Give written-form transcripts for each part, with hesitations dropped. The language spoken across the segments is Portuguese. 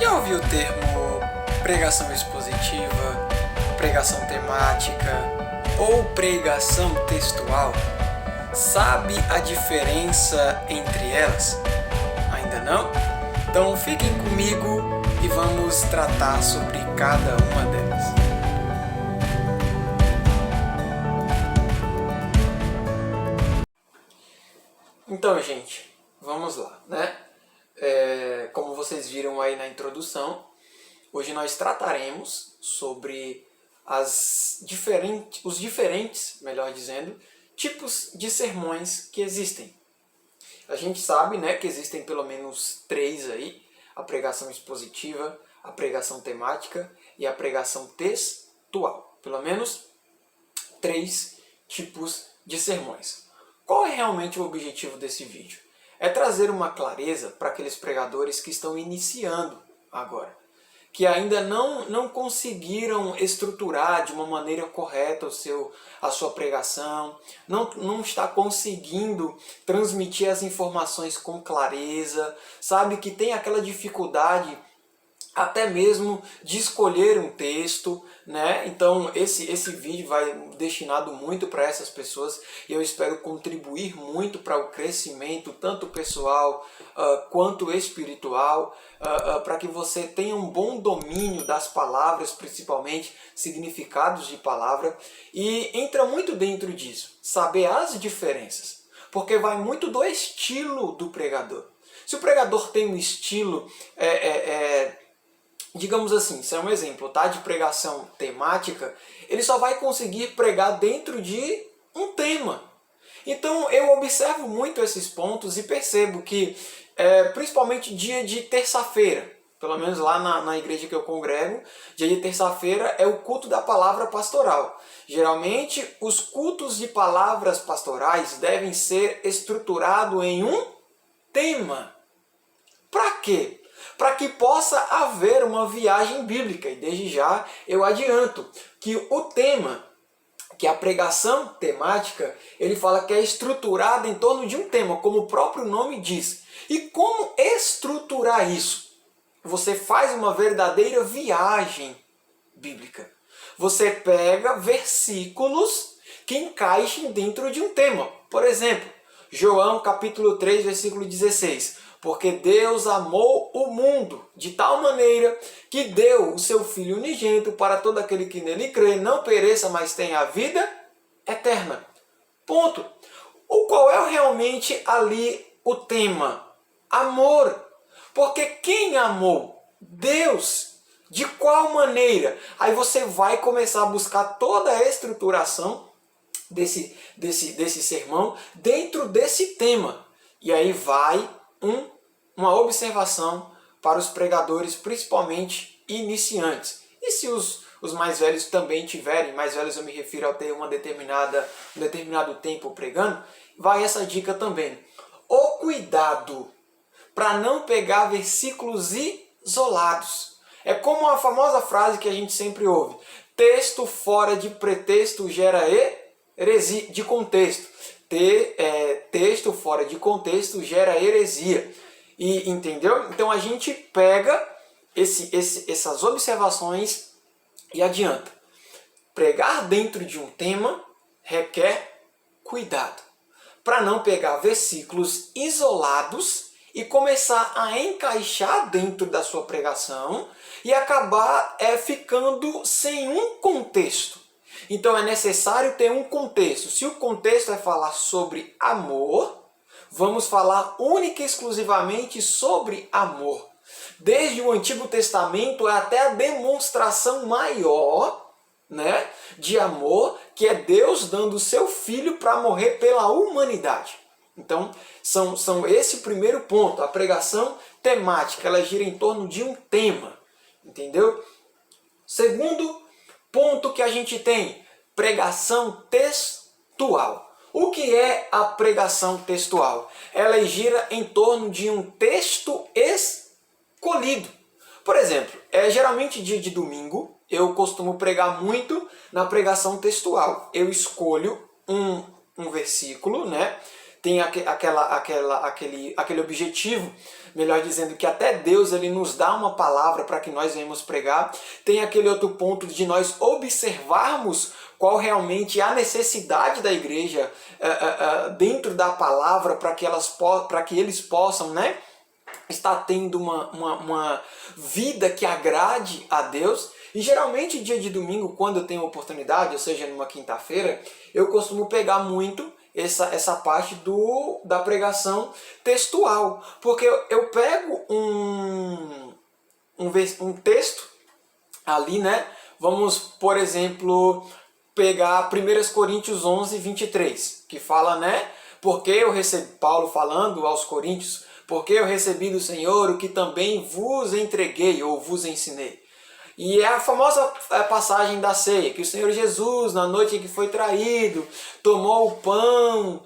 Já ouviu o termo pregação expositiva, pregação temática ou pregação textual? Sabe a diferença entre elas? Ainda não? Então fiquem comigo e vamos tratar sobre cada uma delas. Então, gente, vamos lá, né? Como vocês viram aí na introdução, hoje nós trataremos sobre os diferentes, melhor dizendo, tipos de sermões que existem. A gente sabe, né, que existem pelo menos 3 aí: a pregação expositiva, a pregação temática e a pregação textual. Pelo menos 3 tipos de sermões. Qual é realmente o objetivo desse vídeo? É trazer uma clareza para aqueles pregadores que estão iniciando agora, que ainda não conseguiram estruturar de uma maneira correta a sua pregação, não está conseguindo transmitir as informações com clareza, sabe que tem aquela dificuldade até mesmo de escolher um texto, né? Então esse vídeo vai destinado muito para essas pessoas e eu espero contribuir muito para o crescimento tanto pessoal quanto espiritual, para que você tenha um bom domínio das palavras, principalmente significados de palavra, e entra muito dentro disso, saber as diferenças, porque vai muito do estilo do pregador. Se o pregador tem um estilo digamos assim, isso é um exemplo, tá? De pregação temática, ele só vai conseguir pregar dentro de um tema. Então eu observo muito esses pontos e percebo que, principalmente dia de terça-feira, pelo menos lá na igreja que eu congrego, dia de terça-feira é o culto da palavra pastoral. Geralmente os cultos de palavras pastorais devem ser estruturados em um tema. Para quê? Para que possa haver uma viagem bíblica. E desde já eu adianto que o tema, que a pregação temática, ele fala que é estruturada em torno de um tema, como o próprio nome diz. E como estruturar isso? Você faz uma verdadeira viagem bíblica. Você pega versículos que encaixem dentro de um tema. Por exemplo, João capítulo 3, versículo 16. Porque Deus amou o mundo de tal maneira que deu o seu Filho unigênito para todo aquele que nele crê, não pereça, mas tenha a vida eterna. Ponto. Qual é realmente ali o tema? Amor. Porque quem amou? Deus. De qual maneira? Aí você vai começar a buscar toda a estruturação desse sermão dentro desse tema. E aí vai uma observação para os pregadores, principalmente iniciantes. E se os mais velhos também tiverem, mais velhos eu me refiro a ter um determinado tempo pregando, vai essa dica também. O cuidado para não pegar versículos isolados. É como a famosa frase que a gente sempre ouve: texto fora de pretexto gera heresia, de contexto. Texto fora de contexto gera heresia. E entendeu? Então a gente pega essas observações e adianta. Pregar dentro de um tema requer cuidado, para não pegar versículos isolados e começar a encaixar dentro da sua pregação e acabar ficando sem um contexto. Então é necessário ter um contexto. Se o contexto é falar sobre amor, vamos falar única e exclusivamente sobre amor. Desde o Antigo Testamento até a demonstração maior, né, de amor, que é Deus dando o seu Filho para morrer pela humanidade. Então, são esse o primeiro ponto. A pregação temática, ela gira em torno de um tema. Entendeu? Segundo ponto que a gente tem: pregação textual. O que é a pregação textual? Ela gira em torno de um texto escolhido. Por exemplo, geralmente dia de domingo eu costumo pregar muito na pregação textual. Eu escolho um versículo, né, tem aquele objetivo, melhor dizendo, que até Deus ele nos dá uma palavra para que nós venhamos pregar. Tem aquele outro ponto de nós observarmos qual realmente é a necessidade da igreja dentro da palavra para que eles possam, né, estar tendo uma vida que agrade a Deus. E geralmente dia de domingo, quando eu tenho oportunidade, ou seja, numa quinta-feira, eu costumo pegar muito essa parte da pregação textual. Porque eu pego um texto ali, né? Vamos, por exemplo, pegar 1 Coríntios 11, 23, que fala, né? Porque eu recebi, Paulo falando aos Coríntios, porque eu recebi do Senhor o que também vos entreguei ou vos ensinei. E é a famosa passagem da ceia, que o Senhor Jesus, na noite em que foi traído, tomou o pão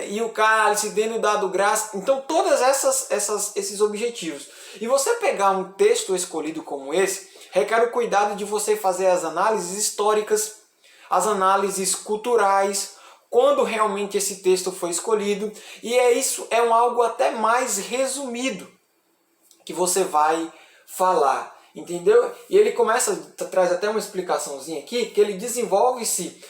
e o cálice, tendo dado graça. Então, todos esses objetivos. E você pegar um texto escolhido como esse, requer o cuidado de você fazer as análises históricas, as análises culturais, quando realmente esse texto foi escolhido. E isso é algo até mais resumido que você vai falar. Entendeu? E ele traz até uma explicaçãozinha aqui, que ele desenvolve-se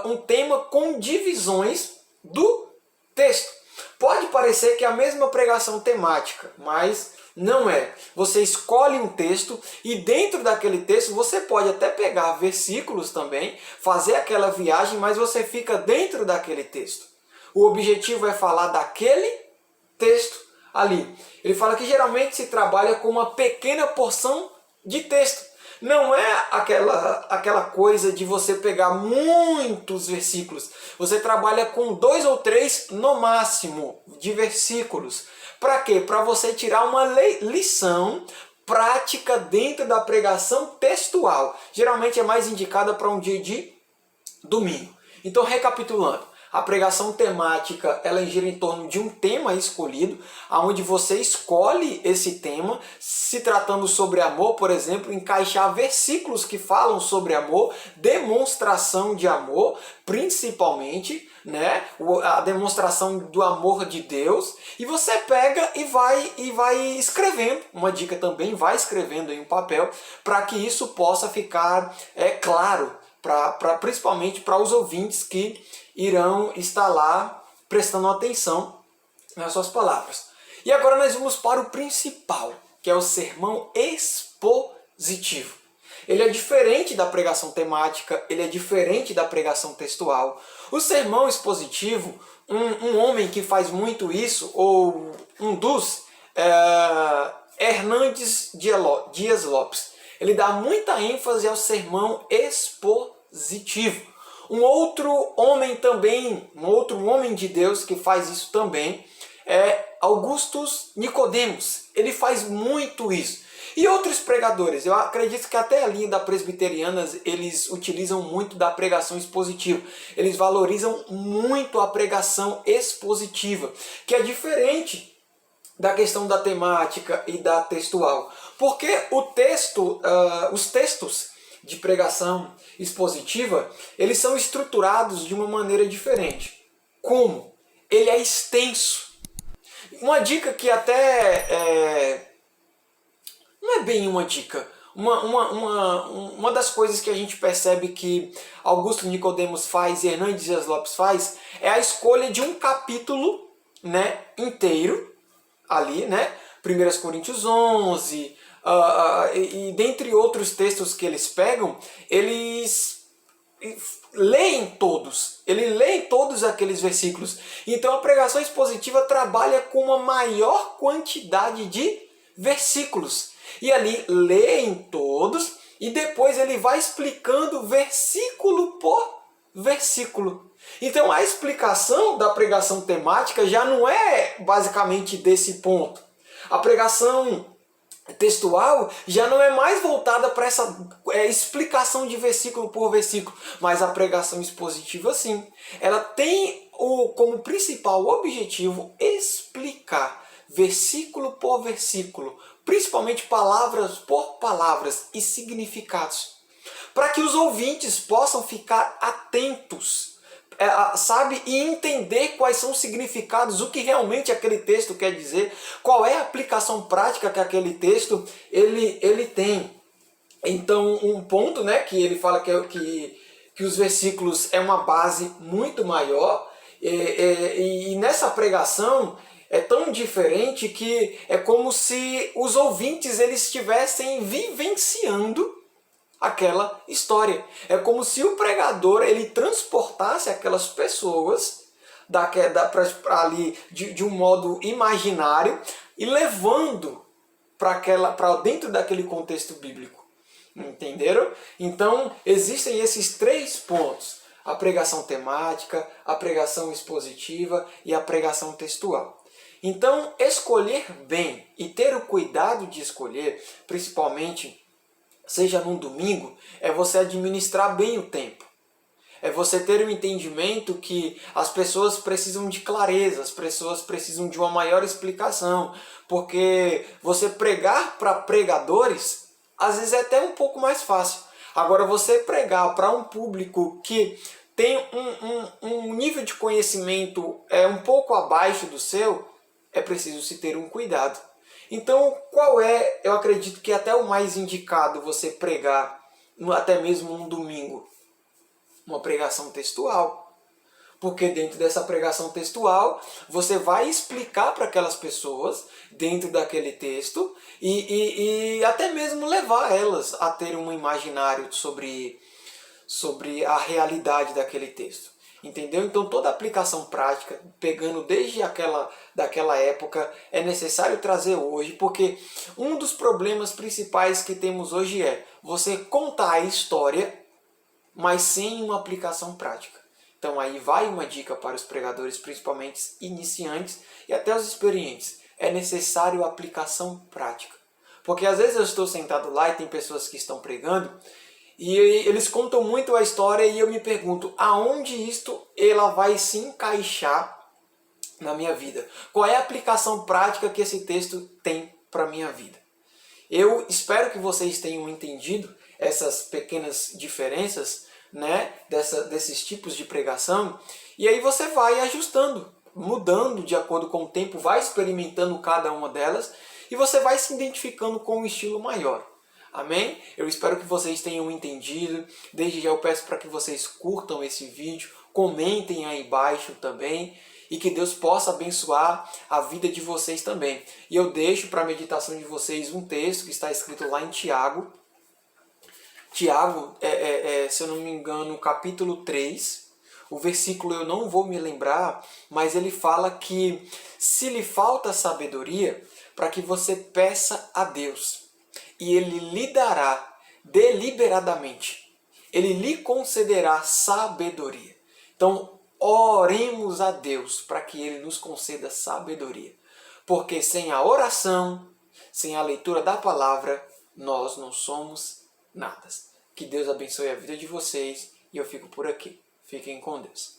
um tema com divisões do texto. Pode parecer que é a mesma pregação temática, mas não é. Você escolhe um texto e dentro daquele texto você pode até pegar versículos também, fazer aquela viagem, mas você fica dentro daquele texto. O objetivo é falar daquele texto ali. Ele fala que geralmente se trabalha com uma pequena porção de texto. Não é aquela coisa de você pegar muitos versículos. Você trabalha com 2 ou 3 no máximo de versículos. Para quê? Para você tirar uma lição prática dentro da pregação textual. Geralmente é mais indicada para um dia de domingo. Então, recapitulando. A pregação temática, ela gira em torno de um tema escolhido, onde você escolhe esse tema, se tratando sobre amor, por exemplo, encaixar versículos que falam sobre amor, demonstração de amor, principalmente, né, a demonstração do amor de Deus, e você pega e vai escrevendo. Uma dica também, vai escrevendo em um papel, para que isso possa ficar claro, principalmente para os ouvintes que irão estar lá prestando atenção nas suas palavras. E agora nós vamos para o principal, que é o sermão expositivo. Ele é diferente da pregação temática, ele é diferente da pregação textual. O sermão expositivo, um homem que faz muito isso, ou um dos, Hernandes Dias Lopes, ele dá muita ênfase ao sermão expositivo. Um outro homem de Deus que faz isso também é Augustus Nicodemos. Ele faz muito isso. E outros pregadores, eu acredito que até a linha da presbiteriana eles utilizam muito da pregação expositiva. Eles valorizam muito a pregação expositiva, que é diferente da questão da temática e da textual. Porque os textos de pregação expositiva, eles são estruturados de uma maneira diferente. Como? Ele é extenso. Uma dica que até não é bem uma dica. Uma das coisas que a gente percebe que Augusto Nicodemos faz e Hernandes Dias Lopes faz é a escolha de um capítulo, né, inteiro, ali, né? 1 Coríntios 11, e dentre outros textos que eles pegam, eles leem todos. Ele lê todos aqueles versículos. Então a pregação expositiva trabalha com uma maior quantidade de versículos. E ali lê em todos e depois ele vai explicando versículo por versículo. Então a explicação da pregação temática já não é basicamente desse ponto. A pregação textual já não é mais voltada para essa explicação de versículo por versículo, mas a pregação expositiva sim. Ela tem como principal objetivo explicar versículo por versículo, principalmente palavras por palavras e significados, para que os ouvintes possam ficar atentos sabe, e entender quais são os significados, o que realmente aquele texto quer dizer, qual é a aplicação prática que aquele texto ele tem. Então, um ponto, né, que ele fala que os versículos é uma base muito maior, e nessa pregação é tão diferente que é como se os ouvintes eles estivessem vivenciando aquela história. É como se o pregador ele transportasse aquelas pessoas ali de um modo imaginário e levando para dentro daquele contexto bíblico. Entenderam? Então, existem esses 3 pontos: a pregação temática, a pregação expositiva e a pregação textual. Então, escolher bem e ter o cuidado de escolher, principalmente seja num domingo, é você administrar bem o tempo. É você ter um entendimento que as pessoas precisam de clareza, as pessoas precisam de uma maior explicação, porque você pregar para pregadores, às vezes é até um pouco mais fácil. Agora, você pregar para um público que tem um nível de conhecimento um pouco abaixo do seu, é preciso se ter um cuidado. Então, qual é, eu acredito que até o mais indicado você pregar, até mesmo um domingo? Uma pregação textual. Porque dentro dessa pregação textual, você vai explicar para aquelas pessoas, dentro daquele texto, e até mesmo levar elas a ter um imaginário sobre a realidade daquele texto. Entendeu? Então toda aplicação prática, pegando desde daquela época, é necessário trazer hoje, porque um dos problemas principais que temos hoje é você contar a história, mas sem uma aplicação prática. Então aí vai uma dica para os pregadores, principalmente iniciantes e até os experientes. É necessário aplicação prática. Porque às vezes eu estou sentado lá e tem pessoas que estão pregando, e eles contam muito a história e eu me pergunto, aonde isto ela vai se encaixar na minha vida? Qual é a aplicação prática que esse texto tem para a minha vida? Eu espero que vocês tenham entendido essas pequenas diferenças, né, desses tipos de pregação, e aí você vai ajustando, mudando de acordo com o tempo, vai experimentando cada uma delas e você vai se identificando com um estilo maior. Amém? Eu espero que vocês tenham entendido. Desde já eu peço para que vocês curtam esse vídeo, comentem aí embaixo também e que Deus possa abençoar a vida de vocês também. E eu deixo para a meditação de vocês um texto que está escrito lá em Tiago. Tiago, se eu não me engano, capítulo 3, o versículo eu não vou me lembrar, mas ele fala que se lhe falta sabedoria, para que você peça a Deus, e Ele lhe dará deliberadamente. Ele lhe concederá sabedoria. Então, oremos a Deus para que Ele nos conceda sabedoria. Porque sem a oração, sem a leitura da palavra, nós não somos nada. Que Deus abençoe a vida de vocês e eu fico por aqui. Fiquem com Deus.